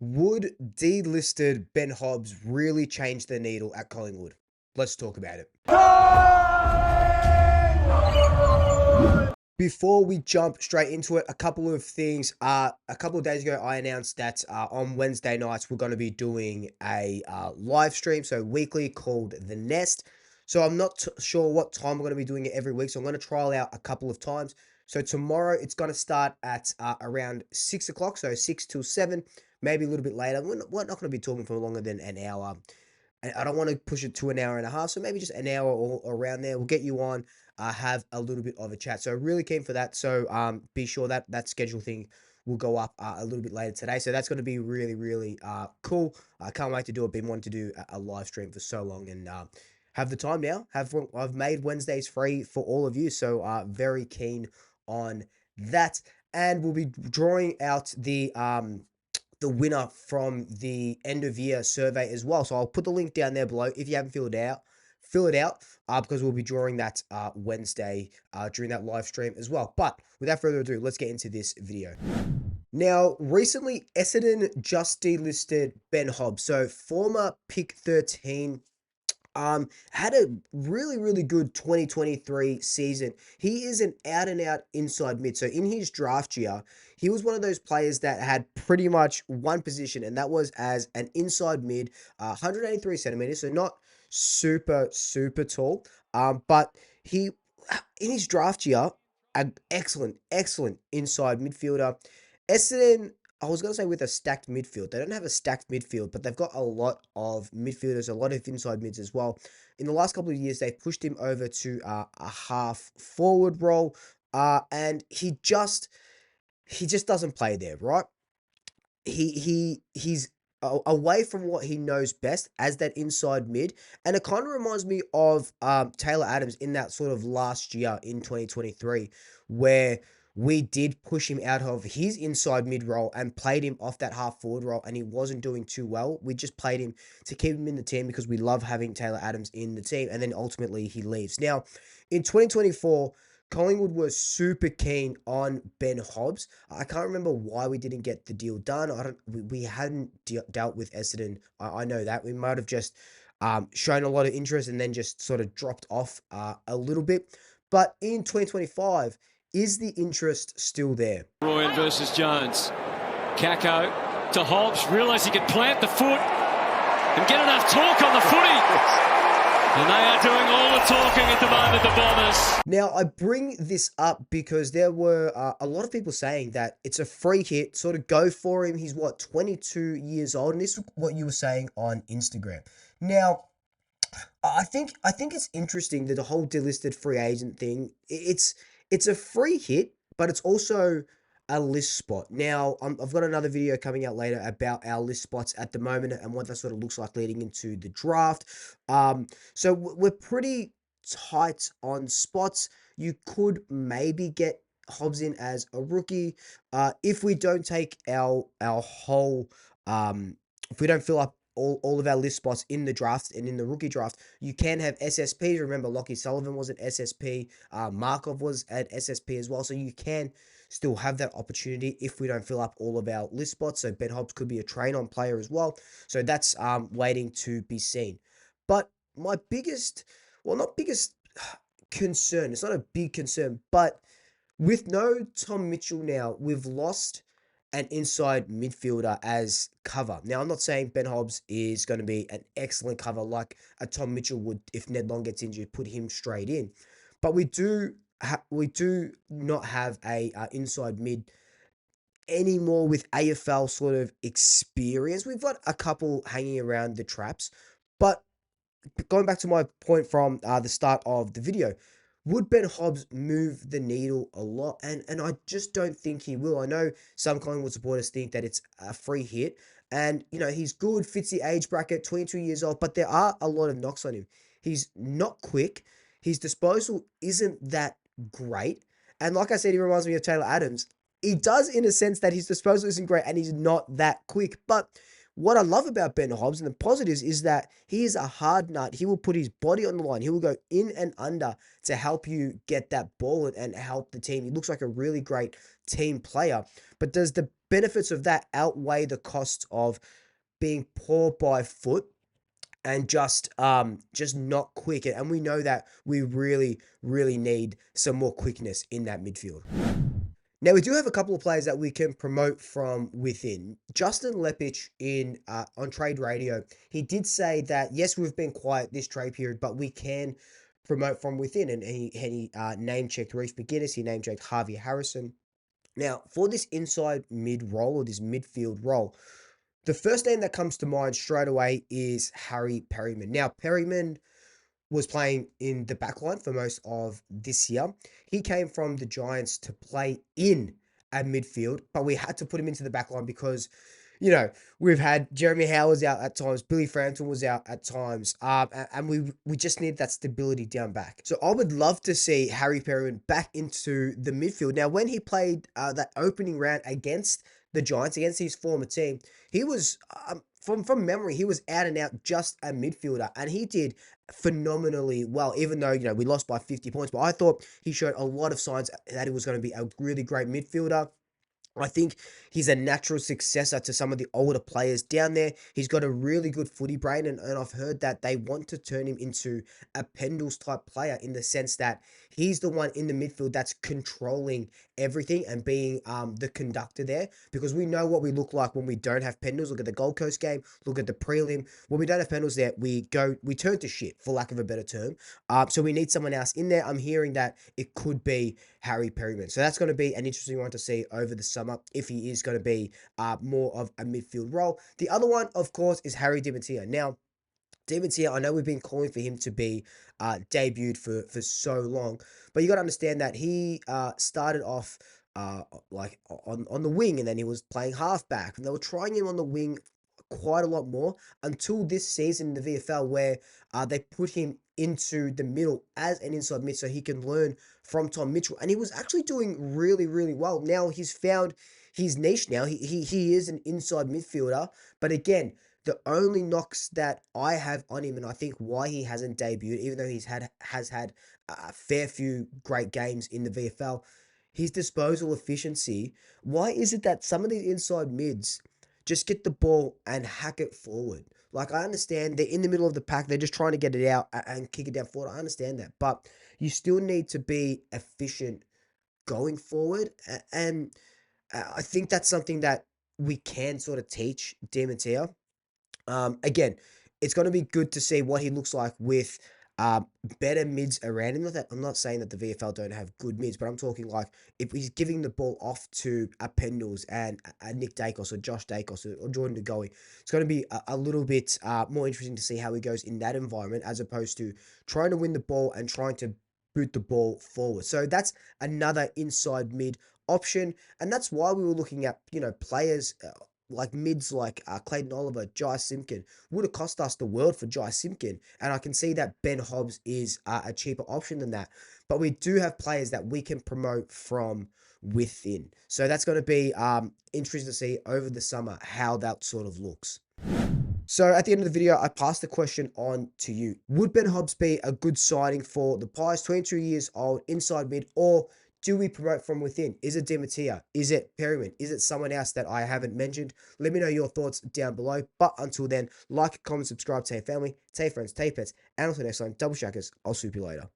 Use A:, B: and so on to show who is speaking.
A: Would delisted Ben Hobbs really change the needle at Collingwood? Let's talk about it. Before we jump straight into it, a couple of things. A couple of days ago, I announced that on Wednesday nights, we're going to be doing a live stream, so weekly, called The Nest. So I'm not sure what time we're going to be doing it every week, so I'm going to trial out a couple of times. So tomorrow, it's going to start at around 6 o'clock, so 6 till 7, maybe a little bit later. We're not going to be talking for longer than an hour. I don't want to push it to an hour and a half, so maybe just an hour or around there. We'll get you on, have a little bit of a chat. So really keen for that. So be sure that that schedule thing will go up a little bit later today. So that's going to be really, really cool. I can't wait to do it. Been wanting to do a live stream for so long, and have the time now. I've made Wednesdays free for all of you, so very keen on that. And we'll be drawing out the winner from the end of year survey as well. So I'll put the link down there below. If you haven't filled it out, fill it out because we'll be drawing that Wednesday during that live stream as well. But without further ado, let's get into this video. Now, recently, Essendon just delisted Ben Hobbs. So former pick 13, had a really, really good 2023 season. He is an out and out inside mid. So in his draft year, he was one of those players that had pretty much one position, and that was as an inside mid, 183 centimeters. So not super, super tall. But he, in his draft year, an excellent, excellent inside midfielder. Essendon, I was going to say, with a stacked midfield. They don't have a stacked midfield, but they've got a lot of midfielders, a lot of inside mids as well. In the last couple of years, they've pushed him over to a half forward role, and he just doesn't play there, right? He's away from what he knows best as that inside mid, and it kind of reminds me of Taylor Adams in that sort of last year in 2023, where we did push him out of his inside mid role and played him off that half forward role, and he wasn't doing too well. We just played him to keep him in the team because we love having Taylor Adams in the team, and then ultimately he leaves. Now, in 2024, Collingwood was super keen on Ben Hobbs. I can't remember why we didn't get the deal done. We hadn't dealt with Essendon. I know that. We might have just shown a lot of interest and then just sort of dropped off a little bit. But in 2025, is the interest still there?
B: Royan versus Jones. Kako to Hobbs. Realised he could plant the foot and get enough torque on the footy. And they are doing all the talking at the moment, the Bombers.
A: Now, I bring this up because there were a lot of people saying that it's a free hit, sort of go for him. He's, what, 22 years old? And this is what you were saying on Instagram. Now, I think it's interesting that the whole delisted free agent thing, it's a free hit, but it's also a list spot. Now, I've got another video coming out later about our list spots at the moment and what that sort of looks like leading into the draft. So we're pretty tight on spots. You could maybe get Hobbs in as a rookie. If we don't take our whole, if we don't fill up all of our list spots in the draft and in the rookie draft, you can have SSPs. Remember, Lockie Sullivan was an SSP. Markov was an SSP as well. So you can still have that opportunity if we don't fill up all of our list spots. So Ben Hobbs could be a train-on player as well. So that's waiting to be seen. But my biggest, well, not biggest concern, it's not a big concern, but with no Tom Mitchell now, we've lost an inside midfielder as cover. Now, I'm not saying Ben Hobbs is going to be an excellent cover like a Tom Mitchell would if Ned Long gets injured, put him straight in. But we do not have a inside mid anymore with AFL sort of experience. We've got a couple hanging around the traps, but going back to my point from the start of the video, would Ben Hobbs move the needle a lot? And I just don't think he will. I know some Collingwood supporters think that it's a free hit. And, you know, he's good, fits the age bracket, 22 years old, but there are a lot of knocks on him. He's not quick. His disposal isn't that great. And like I said, he reminds me of Taylor Adams. He does in a sense that his disposal isn't great and he's not that quick. But what I love about Ben Hobbs and the positives is that he is a hard nut. He will put his body on the line. He will go in and under to help you get that ball and help the team. He looks like a really great team player. But does the benefits of that outweigh the costs of being poor by foot and just not quick. And we know that we really need some more quickness in that midfield. Now, we do have a couple of players that we can promote from within. Justin Lepich on Trade Radio, he did say that, yes, we've been quiet this trade period, but we can promote from within. And he name-checked Reece McGuinness, he name-checked Harvey Harrison. Now, for this inside mid role, or this midfield role, the first name that comes to mind straight away is Harry Perryman. Now, Perryman was playing in the backline for most of this year. He came from the Giants to play in a midfield, but we had to put him into the backline because, we've had Jeremy Howard's out at times, Billy Frampton was out at times, and we just need that stability down back. So I would love to see Harry Perryman back into the midfield. Now, when he played that opening round against the Giants, against his former team, he was, from memory, he was out and out just a midfielder, and he did phenomenally well, even though, we lost by 50 points. But I thought he showed a lot of signs that he was going to be a really great midfielder. I think he's a natural successor to some of the older players down there. He's got a really good footy brain, and I've heard that they want to turn him into a Pendles type player, in the sense that he's the one in the midfield that's controlling everything and being the conductor there, because we know what we look like when we don't have Pendles. Look at the Gold Coast game, look at the prelim. When we don't have Pendles there, we turn to shit, for lack of a better term. So we need someone else in there. I'm hearing that it could be Harry Perryman. So that's going to be an interesting one to see over the summer, if he is going to be more of a midfield role. The other one, of course, is Harry Delisted. Now, Delisted, I know we've been calling for him to be debuted for so long, but you got to understand that he started off like on the wing, and then he was playing halfback, and they were trying him on the wing quite a lot more until this season in the VFL, where they put him into the middle as an inside mid so he can learn from Tom Mitchell, and he was actually doing really well. Now he's found his niche. Now he is an inside midfielder, but again, the only knocks that I have on him, and I think why he hasn't debuted, even though has had a fair few great games in the VFL, his disposal efficiency. Why is it that some of these inside mids just get the ball and hack it forward? Like, I understand they're in the middle of the pack, they're just trying to get it out and kick it down forward. I understand that, but you still need to be efficient going forward, and I think that's something that we can sort of teach Diamantia. Again, it's going to be good to see what he looks like with better mids around him. I'm not saying that the VFL don't have good mids, but I'm talking like if he's giving the ball off to a Pendles and a Nick Dacos or Josh Dacos or Jordan De Goey, it's going to be a little bit more interesting to see how he goes in that environment, as opposed to trying to win the ball and trying to boot the ball forward. So that's another inside mid option, and that's why we were looking at players like mids like Clayton Oliver, Jai Simpkin. Would have cost us the world for Jai Simpkin, and I can see that Ben Hobbs is a cheaper option than that. But we do have players that we can promote from within, so that's going to be interesting to see over the summer how that sort of looks. So at the end of the video, I passed the question on to you. Would Ben Hobbs be a good signing for the Pies, 22 years old, inside mid, or do we promote from within? Is it Diamantia? Is it Perryman? Is it someone else that I haven't mentioned? Let me know your thoughts down below. But until then, like, comment, subscribe, tell your family, tell your friends, tell your pets, and until next time, double shackers. I'll swoop you later.